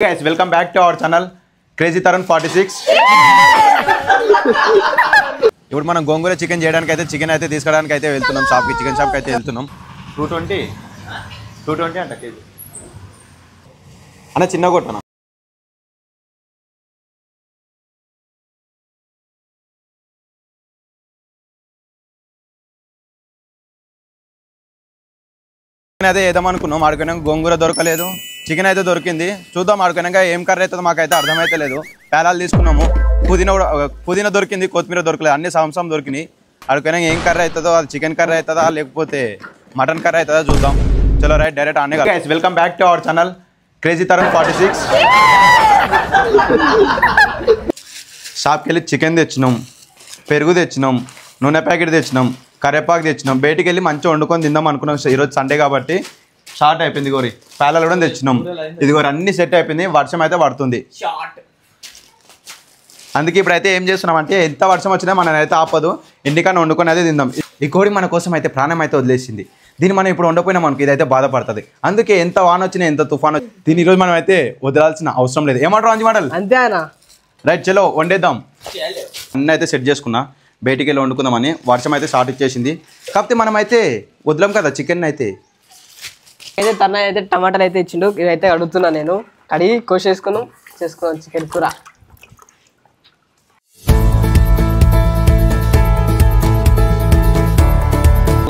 Guys, welcome back to our channel Crazy Tarun 46. ఇప్పుడు మనం గోంగూర chicken చేయడానికి అయితే చికెన్ అయితే తీసుకోవడానికి అయితే వెళ్తున్నాం షాప్కి చికెన్ షాప్కి అయితే వెళ్తున్నాం 220 అంట కేజీ అన్న చిన్న కొట్టనా అదే ఏదమనుకున్నాం ఆడుకున్నాక గోంగూర దొరకలేదు చికెన్ అయితే దొరికింది చూద్దాం ఆడుకున్నాక ఏం కర్రీ అవుతుందో మాకైతే అర్థమైతే లేదు పేలాలు తీసుకున్నాము పుదీనా దొరికింది కొత్తిమీర దొరకలేదు అన్ని సంవత్సరం దొరికినాయి ఆడుకున్నాక ఏం కర్రీ అవుతుందో అది చికెన్ కర్రీ అవుతుందా లేకపోతే మటన్ కర్రీ అవుతుందా చూద్దాం చలో రైట్ డైరెక్ట్ అన్నీ guys welcome back to our channel crazy Tarun 46 షాప్కి వెళ్ళి చికెన్ తెచ్చినాం పెరుగు తెచ్చినాం నూనె ప్యాకెట్ తెచ్చినాం కరేపాకు తెచ్చినాం బయటికి వెళ్ళి మంచిగా వండుకొని తిందాం అనుకున్నాం ఈరోజు సండే కాబట్టి షార్ట్ అయిపోయింది గోరి పేలాలు కూడా తెచ్చినాం ఇది గోరి అన్ని సెట్ అయిపోయింది వర్షం అయితే పడుతుంది అందుకే ఇప్పుడైతే ఏం చేస్తున్నాం అంటే ఎంత వర్షం వచ్చినా మనం అయితే ఆపదు ఇంటికన్నా వండుకొని అయితే తిందాం ఈ కోడి మన కోసం అయితే ప్రాణం అయితే వదిలేసింది దీన్ని మనం ఇప్పుడు వండిపోయినాం మనకి ఇదైతే బాధపడుతుంది అందుకే ఎంత వాన వచ్చినా ఎంత తుఫాన్ వచ్చినా దీన్ని ఈరోజు మనం అయితే వదలాల్సిన అవసరం లేదు ఏమంటారు అంజి మాటలు అంతేనా రైట్ చలో వండేద్దాం అన్నీ అయితే సెట్ చేసుకున్నా బయటికి వెళ్ళి వండుకుందామని వర్షం అయితే స్టార్ట్ ఇచ్చేసింది కాకపోతే మనం అయితే వదలం కదా చికెన్ అయితే తన అయితే టమాటాలు అయితే ఇచ్చిండు ఇదైతే అడుగుతున్నా నేను కడిగి కోసేసుకున్నాం చేసుకున్నాం చికెన్ కూర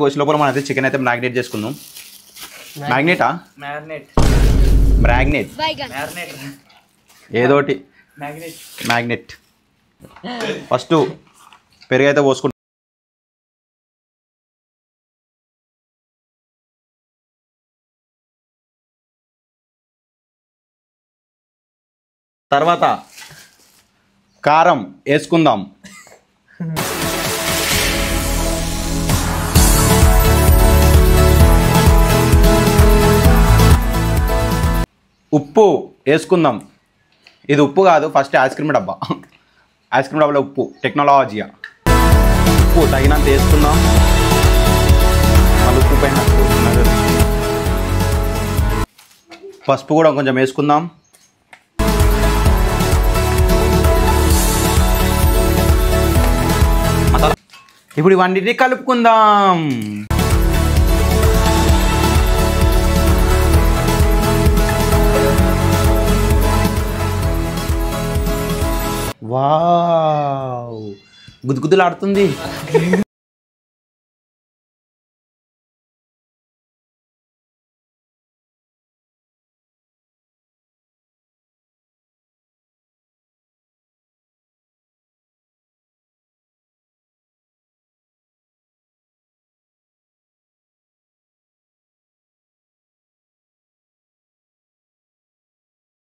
కోసి లోపల మనం అయితే చికెన్ అయితే మ్యాగ్నేట్ చేసుకుందాం మ్యాగ్నేట్ ఏదోటి మ్యాగ్నెట్ ఫస్ట్ పెరుగు అయితే పోసుకుంటాం తర్వాత కారం వేసుకుందాం ఉప్పు వేసుకుందాం ఇది ఉప్పు కాదు ఫస్ట్ ఐస్ క్రీమ్ డబ్బాలో ఉప్పు టెక్నాలజీయా ఉప్పు తగినంత వేసుకుందాం మళ్ళీ ఉప్పు పైన పసుపు కూడా కొంచెం వేసుకుందాం ఇప్పుడు ఇవన్నీ కలుపుకుందాం వావ్ గుద్దులాడుతుంది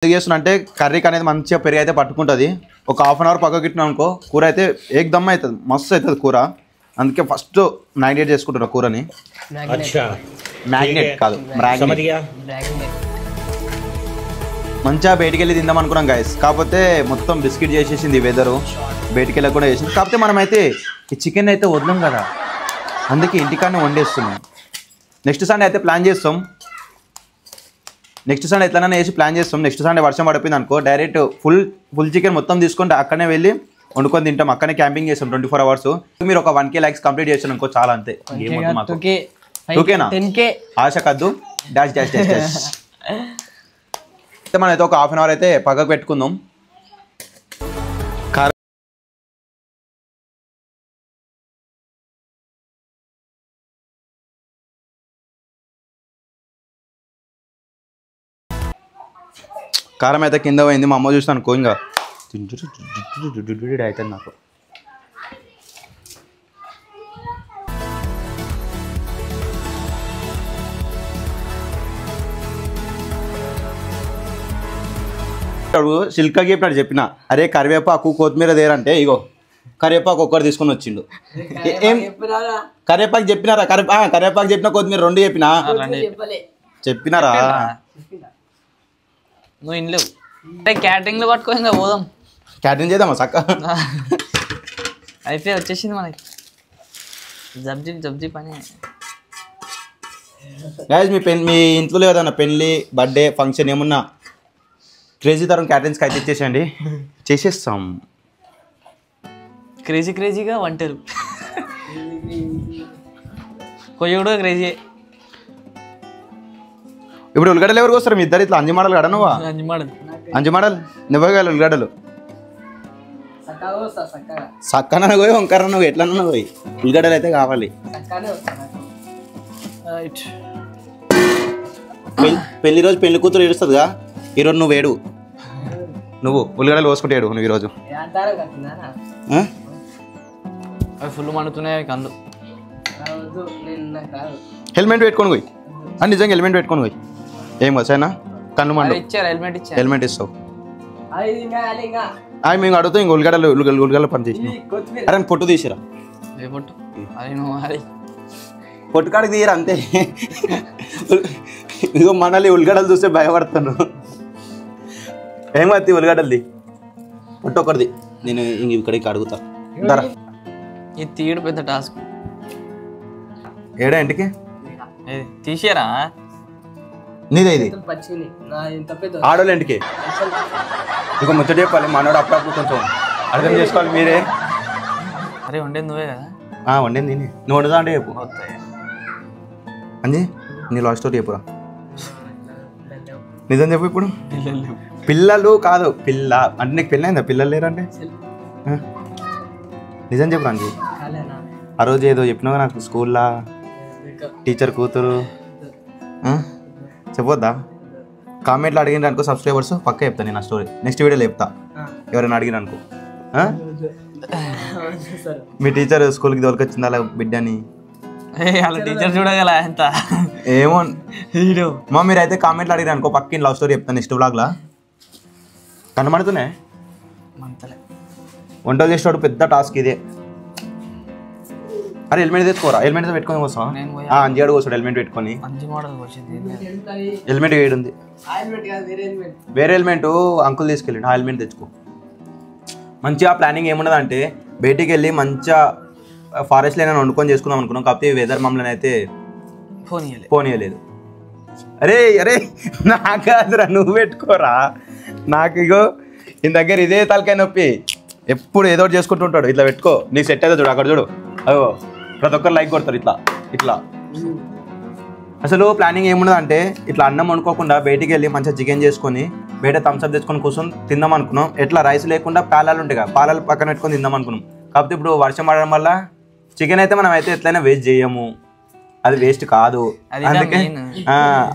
ఎందుకు చేస్తున్నా అంటే కర్రీకి అనేది మంచిగా పెరిగి అయితే పట్టుకుంటుంది ఒక హాఫ్ అన్ అవర్ పక్కకి ఇట్టినా అనుకో కూర అయితే ఏకదమ్ అవుతుంది మస్తు అవుతుంది కూర అందుకే ఫస్ట్ మ్యాగ్నేట్ చేసుకుంటున్నా కూరని మ్యాగ్నేట్ కాదు మంచిగా బయటికి వెళ్ళి తిందాం అనుకున్నాం గైస్ కాకపోతే మొత్తం బిస్కెట్ చేసేసింది వెదరు బయటికి వెళ్ళి కూడా చేసింది కాకపోతే మనమైతే ఈ చికెన్ అయితే వదలం కదా అందుకే ఇంటికాడనే వండేస్తున్నాం నెక్స్ట్ సండే అయితే ప్లాన్ చేస్తాం నెక్స్ట్ సండే ఎట్లైనా వేసి ప్లాన్ చేస్తాం నెక్స్ట్ సండే వర్షం పడిపోయింది అనుకో డైరెక్ట్ ఫుల్ చికెన్ మొత్తం తీసుకుంటే అక్కడనే వెళ్ళి వండుకొని తింటాం అక్కడనే క్యాంపింగ్ చేస్తాం 24 hours మీరు ఒక 1K లైక్స్ కంప్లీట్ చేస్తాను అనుకో చాలా అంతే ఓకేనా ఆశ కద్దు డాష్ డాష్ డాష్ డాష్ అయితే మనం అయితే ఒక హాఫ్ అన్ అవర్ అయితే పక్కకు పెట్టుకుందాం కారం అయితే కింద పోయింది మా అమ్మ చూస్తాను అనుకో ఇంకా అవుతుంది నాకు సిల్కా చెప్పినాడు చెప్పిన అరే కరివేపాకు కొత్తిమీర దేరంటే ఇగో కరివేపాకు ఒక్కటి తీసుకొని వచ్చిండు ఏం కరివేపాకు చెప్పినారా కరివేపాకు చెప్పిన కొత్తిమీర రెండు చెప్పినారా నువ్వు ఇంట్లో క్యాటరింగ్ లో పట్టుకోగా పోదాం క్యాటరింగ్ చేద్దామా చక్క అయిపోయి వచ్చేసింది మనకి జబ్జీ పని గైస్ మీ ఇంట్లో ఏదైనా పెళ్ళి బర్త్డే ఫంక్షన్ ఏమున్నా క్రేజీ తరం క్యాటరింగ్స్కి అయితే ఇచ్చేసేయండి, చేసేస్తాం. క్రేజీగా వంటలు కొయ్య కూడా క్రేజీ. ఇప్పుడు ఉల్లిగడ్డలు ఎవరికి వస్తారు? మీ ఇద్దరు ఇట్లా అంజి మోడల్ కడ నువ్వా? అంజి మోడల్ నువ్వే కాదు ఉల్లిగడ్డలు సక్కన పోయి వంకర నువ్వు ఎట్లన్నా పోయి ఉల్లిగడ్డలు అయితే కావాలి. పెళ్లి రోజు పెళ్లి కూతురు ఏడుస్తుందిగా, ఈరోజు నువ్వు ఏడు, నువ్వు ఉల్లిగడ్డలు కోసుకుంటే ఏడు నువ్వు ఈరోజు. అవి ఫుల్ మండుతున్నాయి కళ్ళు. హెల్మెట్ పెట్టుకొని పోయి, నిజంగా హెల్మెట్ పెట్టుకొని పోయి ఏం కాదు సరేనా? కన్ను మండు హెల్మెట్ ఇస్తావు. అవి మేము అడుగుతాం ఇంక ఉల్లిగడ్డలు పని చేసి. అరే పొట్టు తీసిరా, పొట్టు కాడికి తీయరా అంతే. ఇదిగో మనల్ని ఉల్లిగడ్డలు చూస్తే భయపడుతున్నాను. ఏం కాదు ఉల్లిగడ్డలది పొట్టు ఒక్కడిది, నేను ఇంక ఇక్కడికి అడుగుతా. ఇది తీయడం పెద్ద టాస్క్. ఏడా ఇంటికి తీసేరా నీదే ఇది ఆడోళ్ళ ఇంటికి. ఇక ముచ్చట చెప్పాలి, మనోడు అప్పుడప్పుడు కొంచెం అర్థం చేసుకోవాలి మీరే. అరే వండేది నువ్వే కదా? వండింది నువ్వు వండుదా అంటే చెప్పు. అంజీ నీ లాస్ట్ స్టోరీ చెప్పురా, నిజం చెప్పు. ఇప్పుడు పిల్లలు కాదు పిల్ల అంటే నీకు పెళ్ళైందా? పిల్లలు లేరంటే నిజం చెప్పురా అంజీ. ఆ రోజు ఏదో చెప్పినావు నాకు స్కూల్లో టీచర్ కూతురు, చెప్పొద్దా? కామెంట్లో అడిగిన అనుకో సబ్స్క్రైబర్స్ పక్క చెప్తాను నేను ఆ స్టోరీ, నెక్స్ట్ వీడియోలో చెప్తా ఎవరైనా అడిగిన అనుకో. మీ టీచర్ స్కూల్కి దొరికొచ్చింది అలా బిడ్డని, టీచర్ చూడగల ఎంత ఏమో మా మీరైతే కామెంట్లో అడిగిన అనుకో పక్కన లవ్ స్టోరీ చెప్తాను నెక్స్ట్ వ్లాగ్లా. కనబడుతున్నాయి వంటలు చేసేవాడు పెద్ద టాస్క్ ఇదే. అరే హెల్మెట్ తెచ్చుకోరా, హెల్మెట్ పెట్టుకొని వస్తావా? అంజాడు కోసాడు హెల్మెట్ పెట్టుకొని. హెల్మెట్ వేడి ఉంది, వేరే హెల్మెట్ అంకుల్ తీసుకెళ్ళండి. ఆ హెల్మెట్ తెచ్చుకో. మంచిగా ప్లానింగ్ ఏమున్నదంటే బయటికి వెళ్ళి మంచిగా ఫారెస్ట్లో అయినా వండుకొని చేసుకుందాం అనుకున్నాం, కాకపోతే వెదర్ మమ్మల్ని అయితే పోనీయలేదు. అరే అరే నాకాదురా, నువ్వు పెట్టుకోరా. నాకు ఇగో ఈ దగ్గర ఇదే తలకాయ నొప్పి, ఎప్పుడు ఏదో ఒకటి చేసుకుంటుంటాడు. ఇట్లా పెట్టుకో, నీకు సెట్ అయితే చూడు, అక్కడ చూడు. అదో ప్రతి ఒక్కరు లైక్ కొడతారు ఇట్లా ఇట్లా. అసలు ప్లానింగ్ ఏమున్నదంటే ఇట్లా అన్నం వండుకోకుండా బయటికి వెళ్ళి మంచిగా చికెన్ చేసుకొని బయట థమ్స్అప్ తెచ్చుకొని కూర్చొని తిందాం అనుకున్నాం. ఎట్లా రైస్ లేకుండా పాలాలు ఉంటాయి కదా, పాలాలు పక్కన పెట్టుకొని తిందాం అనుకున్నాం. కాకపోతే ఇప్పుడు వర్షం పడడం వల్ల చికెన్ అయితే మనం అయితే ఎట్లయినా వేస్ట్ చేయము, అది వేస్ట్ కాదు. అందుకే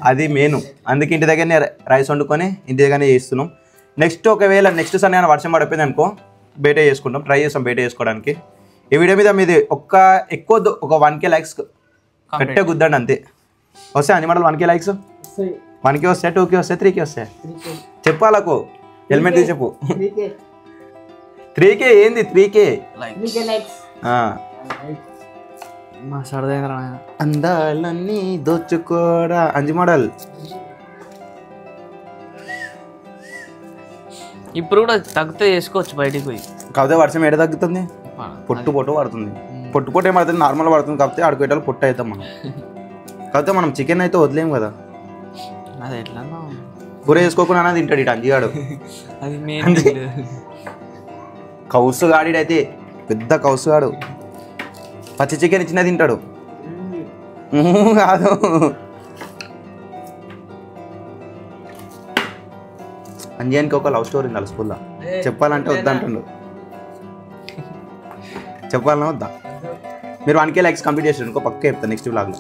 అది మెయిన్, అందుకే ఇంటి దగ్గరనే రైస్ వండుకొని ఇంటి దగ్గరనే చేస్తున్నాం. నెక్స్ట్ ఒకవేళ నెక్స్ట్ సండే వర్షం పడిపోయింది అనుకో బయట చేసుకుంటాం, ట్రై చేస్తాం బయట చేసుకోవడానికి. ఈ వీడియో మీద మీది ఎక్కువ ఒక 1K లైక్స్ పెట్టే గుద్దండి అంతే. వస్తాయి అన్ని మోడల్ 1K లైక్స్, 1K వస్తాయి, 2K వస్తాయి, 3K వస్తాయి. చెప్పాలకు హెల్మెట్ తీసి చెప్పు. 3K ఏంది 3K అందాలన్నీ దోచుకోరా అంజి మోడల్. ఇప్పుడు కూడా తగ్గితే చేసుకోవచ్చు బయటికి పోయి. కాకపోతే వర్షం ఏడ తగ్గుతుంది, పొట్టు పడుతుంది. పొట్టు ఏం పడుతుంది, నార్మల్ పడుతుంది. కాకపోతే ఆడుకోవటాలు పొట్టు అవుతాం మనం. కాకపోతే మనం చికెన్ అయితే వదిలేం కదా, అది ఎట్లా కూర వేసుకోకుండా తింటాడు ఇటు అంజిగాడు. అది కౌసుగాడి అయితే పెద్ద కౌసుగాడు, పచ్చి చికెన్ ఇచ్చినా తింటాడు. కాదు అంజయానికి ఒక లవ్ స్టోరీ ఉంది స్కూల్లో, చెప్పాలంటే వద్దంటుండు. చెప్పాలన్నా వద్దా? మీరు 1K లైక్స్ కంప్లీట్ చేసారు ఇంకో పక్క చెప్తాను నెక్స్ట్ వ్లాగ్లో.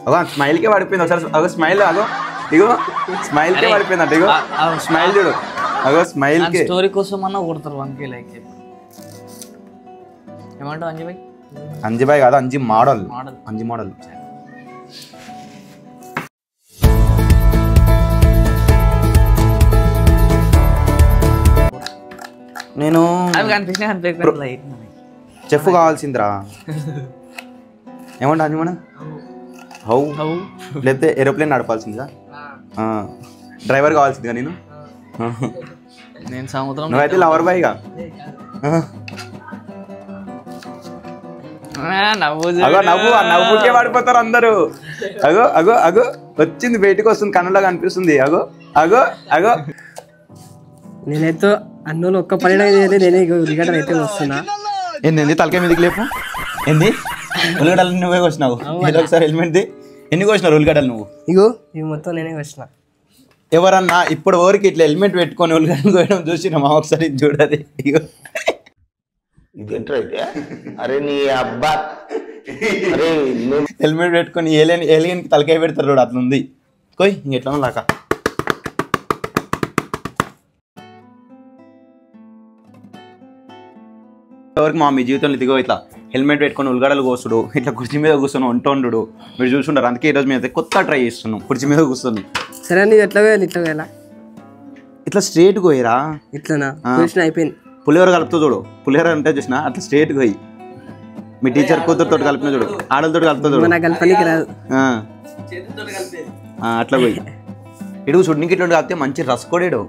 అగో స్మైల్కే పడిపోయింది ఒకసారి. అగో స్మైల్, అగో ఇగో స్మైల్కే పడిపోయింది అంటే. ఇగో స్మైల్ చూడు, అగో స్మైల్కే. స్టోరీ కోసం అన్నా కొడతారు 1K లైక్. ఏమంటావు అంజిబాయ్? అంజిబాయ్ కాదు అంజి మోడల్, అంజి మోడల్. నేను చెఫ్ కావాల్సిందిరా. ఏమంటా అంజి మన హౌ లేకపోతే ఏరోప్లేన్ నడపాల్సిందిగా, డ్రైవర్ కావాల్సిందిగా నేను. సముద్రం నువ్వైతే లవర్ బాయ్గా. నవ్వుకే పడిపోతారు అందరూ. అగో అగో అగో వచ్చింది బయటకు వస్తుంది, కన్నులో కనిపిస్తుంది. అగో అగో అగో నేనైతే అన్నులు ఒక్క పని నేనే ఉల్లిగడ్డలు అయితే వస్తున్నా. ఏంది తలకాయ మీదకి లేపు ఏంది ఉల్లిగడ్డలు నువ్వే కోసినావు ఒకసారి హెల్మెట్ది ఎన్ని కోసినారు ఉల్లిగడ్డలు నువ్వు ఇగో ఇవి మొత్తం నేనే వచ్చిన. ఎవరన్నా ఇప్పుడు ఊరికి ఇట్లా హెల్మెట్ పెట్టుకొని ఉల్లిగడ్డలు కోయడం చూసినా మా ఒకసారి చూడది ఇగో అరే నీ అబ్బా అరే హెల్మెట్ పెట్టుకొని ఏలియన్కి తలకాయ పెడతారు చూడు అట్లా ఉంది కోయ్ ఇంకెట్లా లాక ఎవరికి మా మీ జీవితంలో ఇదిగో ఇట్లా హెల్మెట్ పెట్టుకొని ఉల్లిగడ్డలు కోసుడు ఇట్లా కుర్చీ మీద కూర్చొని వండు మీరు చూసుంటారు. అందుకే ఈరోజు మేము అయితే కొత్త ట్రై చేస్తున్నాం కుర్చీ మీద కూర్చొని. సరే నీది ఎట్లా వేయాలి? ఇట్లా వేయాలా? ఇట్లా స్ట్రేట్ కోయరా ఇట్లానా? చూసిన అయిపోయింది. పులిహోర కలుపుతూ చూడు పులిహోర అంటే చూసిన అట్లా స్ట్రేట్ కోయి. మీ టీచర్ కూతురుతో కలిపిన చూడు ఆడలతో కలుపుతా చూడు నాకు కలపనికి రాదు. అట్లా పోయి ఇడుగు చుడ్నికి ఇట్లా కలిపితే మంచి రసకోడేడు.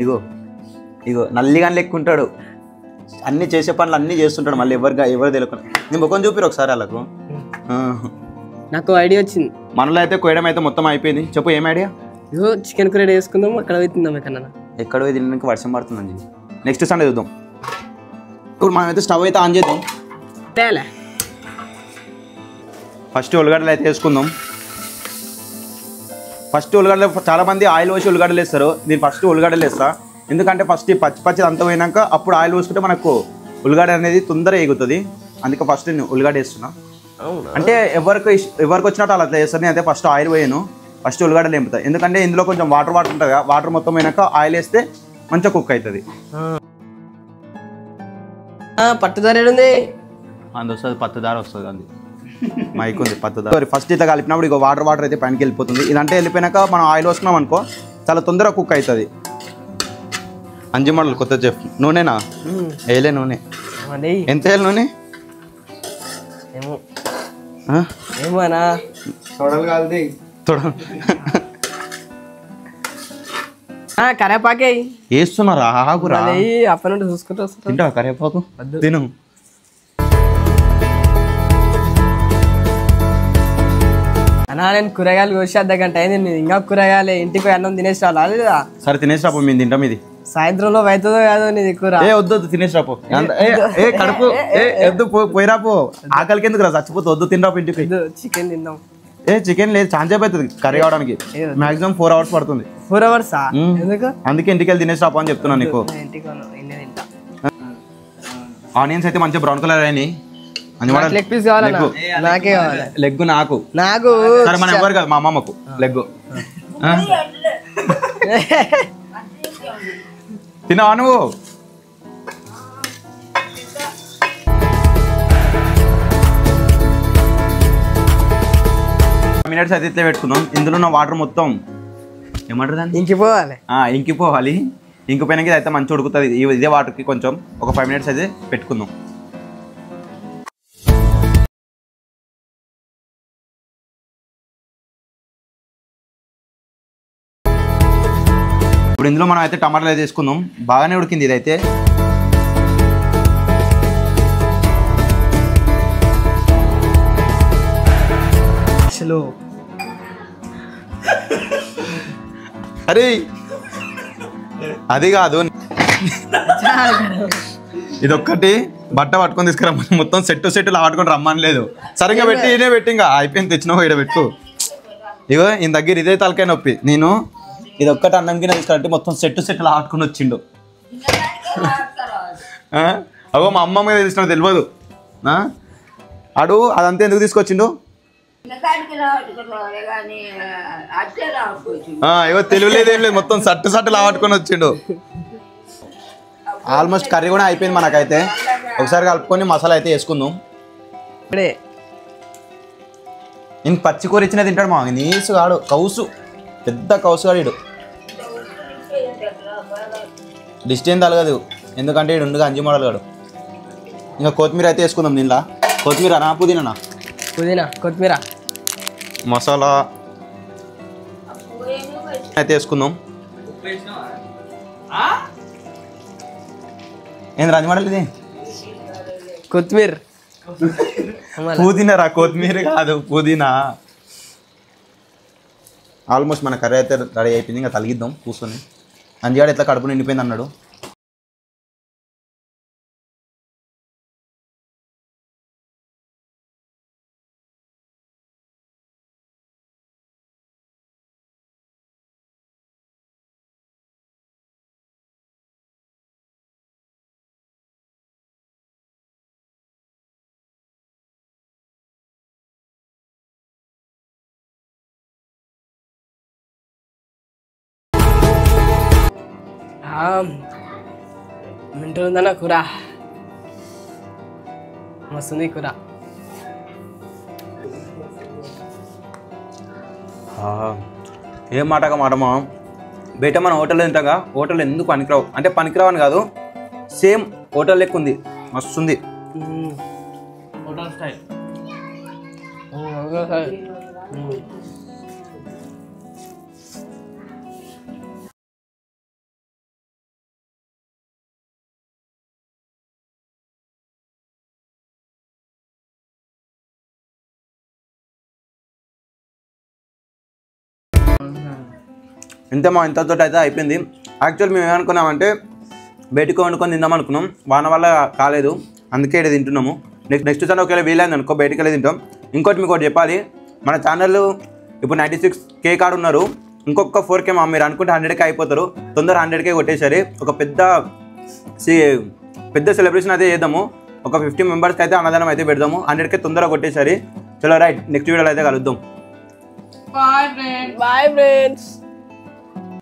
ఇగో ఇగో నల్లిగాని లెక్కుంటాడు. అన్ని చేసే పనులు అన్నీ చేస్తుంటాడు. మళ్ళీ ఎవరు తెలియకుండా నేను ముఖం చూపిరు ఒకసారి వాళ్ళకు. నాకు ఐడియా వచ్చింది. మనలో అయితే కోయడం అయితే మొత్తం అయిపోయింది. చెప్పు ఏం ఐడియా? ఇగో చికెన్ కూర వేసుకుందాం. అక్కడ పోతుందాం ఎక్కడన్నా. ఎక్కడ పోయి తినడానికి వర్షం పడుతుందని నెక్స్ట్ సండే చూద్దాం. ఇప్పుడు మనమైతే స్టవ్ అయితే ఆన్ చేద్దాం. ఫస్ట్ ఉల్లిగడ్డలు అయితే వేసుకుందాం. ఫస్ట్ ఉల్లిగడ్డలు చాలామంది ఆయిల్ వేసి ఉల్లిగడ్డలు వేస్తారు. నేను ఫస్ట్ ఉల్లిగడ్డలు వేస్తా. ఎందుకంటే ఫస్ట్ ఈ పచ్చి అంతా పోయినాక అప్పుడు ఆయిల్ వేసుకుంటే మనకు ఉల్లిగడ్డ అనేది తొందరగా ఎగుతుంది. అందుకే ఫస్ట్ నేను ఉల్లిగడ్డ వేస్తున్నా. అంటే ఎవరికి వచ్చినట్టు అలా చేస్తాను. నేను అయితే ఫస్ట్ ఆయిల్ పోయాను. ఫస్ట్ ఉల్లిగడ్డలు వేపుతాయి. ఎందుకంటే ఇందులో కొంచెం వాటర్ ఉంటుంది కదా. వాటర్ మొత్తం పోయినాక ఆయిల్ వేస్తే మంచిగా కుక్ అవుతుంది. పట్టుదార ఉంది అందు వస్తుంది పత్తుదార వస్తుంది. అది మైక్ ఉంది పత్తుదార. ఫస్ట్ ఇట్లా కలిపినప్పుడు ఇక వాటర్ అయితే పైనకి వెళ్ళిపోతుంది. ఇదంటే వెళ్ళిపోయినాక మనం ఆయిల్ వేసుకున్నాం అనుకో చాలా తొందరగా కుక్ అవుతుంది. అంజి మోడల్ కొత్త చెఫ్. నూనెనా? వేయలే నూనె. ఎంత వేయాలి నూనె? ఏమోనా కరేపాకే వేస్తున్నారా? ఆగురా అప్పటి నుండి చూసుకుంటూ వస్తా. తింటావా కరేపాకు? తిను. అన్నా నేను కూరగాయలు కోసి అర్ధ గంట అయింది. ఇంకా కూరగాయలు ఇంటికి అన్నం తినేసి రావాలి లేదా? సరే తినేసి రాపో. మేము తింటాం. ఇది సాయంత్రంలో అవుతుందో కాదో నీది కూర. వద్దు తినేసి రాపో. కడుపు వద్దు పోయిరాపో. ఆకలికి ఎందుకు రా చచ్చిపోతే వద్దు తినరాపో ఇంటికి. చికెన్ తిందాం. చికెన్ లేదు చాంసేపు అవుతుంది కర్రీ కావడానికి. మాక్సిమం 4 hours పడుతుంది. 4 hours? ఎందుకు? అందుకే ఇంటికి వెళ్ళి తినేసి రాపో అని చెప్తున్నా నీకు. ఆనియన్స్ అయితే మంచిగా బ్రౌన్ కలర్ అయినాయి. లెగ్ పీస్ కావాలన్నా? నాకే కావాలి. లెగ్ నాకు సరే మన ఎవరు కాదు మా అమ్మమ్మకు లెగ్. తిన్నావా నువ్వు? మినిట్స్ అయితే ఇట్లా పెట్టుకుందాం. ఇందులో ఉన్న వాటర్ మొత్తం ఏమంటారు దాన్ని? ఇంకిపోవాలి. ఇంకిపోవాలి. ఇంకిపోయినాక ఇది అయితే మంచిగా ఉడుకుతుంది. ఇదే వాటర్కి కొంచెం ఒక 5 minutes అయితే పెట్టుకుందాం. ఇప్పుడు ఇందులో మనం అయితే టమాటాలు అయితే వేసుకుందాం. బాగానే ఉడికింది ఇదైతే. అసలు అరే అది కాదు ఇదొక్కటి బట్ట పట్టుకొని తీసుకురమ్మని మొత్తం సెట్టులు ఆడుకొని రమ్మని లేదు. సరిగ్గా పెట్టి ఈయనే పెట్టి ఇంకా అయిపోయింది. తెచ్చినావు ఇక్కడ పెట్టు. ఇగో ఈయన దగ్గర ఇదే తలకాయ నొప్పి. నేను ఇది ఒక్కటి అన్నం కింద తీసుకురంటే మొత్తం సెట్టులు ఆడుకొని వచ్చిండు. అగో మా అమ్మ మీద తెలిసిన తెలియదు. ఆడు అదంతా ఎందుకు తీసుకొచ్చిండు? ఇగో తెలియలేదు ఏం లేదు మొత్తం సట్టులు ఆడుకొని వచ్చిండు. ఆల్మోస్ట్ కర్రీ కూడా అయిపోయింది మనకైతే. ఒకసారి కలుపుకొని మసాలా అయితే వేసుకుందాం. ఇప్పుడే నేను పచ్చి కూర ఇచ్చిన తింటాడు మా నీసు కాడు. కౌసు పెద్ద కౌసు కాడు. డిస్టెన్స్ తలగదు ఎందుకంటే ఇడు ఉండగా అంజి మోడల్ కాడు. ఇంకా కొత్తిమీర అయితే వేసుకుందాం. దీనిలో కొత్తిమీర నా పుదీనా? పుదీనా కొత్తిమీర మసాలా అయితే వేసుకుందాం. ఏంది రంజి మోడల్ ఇది? కొత్తిమీర పుదీనా రా, కొత్తిమీర కాదు పుదీనా. ఆల్మోస్ట్ మన కర్రీ అయితే రెడీ అయిపోయింది. ఇంకా తలిగిద్దాం కూర్చొని. అంజిగాడు ఎట్లా కడుపు నిండిపోయింది అన్నాడు. మింటూ ఉందన్న కూర, మస్తుంది కూర. ఏం మాటగా మాటమా, బయట మనం హోటల్లో తింటాగా, హోటల్ ఎందుకు పనికిరావు అంటే పనికిరావు అని కాదు, సేమ్ హోటల్ లెక్క ఉంది, మస్తుంది. Hotel style. ఇంతమా ఇంతతో అయితే అయిపోయింది. యాక్చువల్ మేము ఏమనుకున్నామంటే బయటకు వండుకొని తిందాం అనుకున్నాం, వాన వల్ల కాలేదు, అందుకే ఇక్కడ తింటున్నాము. నెక్స్ట్ సార్ ఒకవేళ వీలైంది అనుకో బయటకు వెళ్ళి తింటాం. ఇంకోటి మీకు ఒకటి చెప్పాలి, మన ఛానల్ ఇప్పుడు 96K కాడు ఉన్నారు, ఇంకొక 4K మీరు అనుకుంటే 100K అయిపోతారు. తొందర 100K కొట్టేసరి ఒక పెద్ద సెలబ్రేషన్ అయితే చేద్దాము. ఒక 50 మెంబర్స్కి అయితే అన్నదానం అయితే పెడదాము. 100K తొందరగా కొట్టేసరి. చలో రైట్, నెక్స్ట్ వీడియోలో అయితే కలుద్దాం. Bye friends.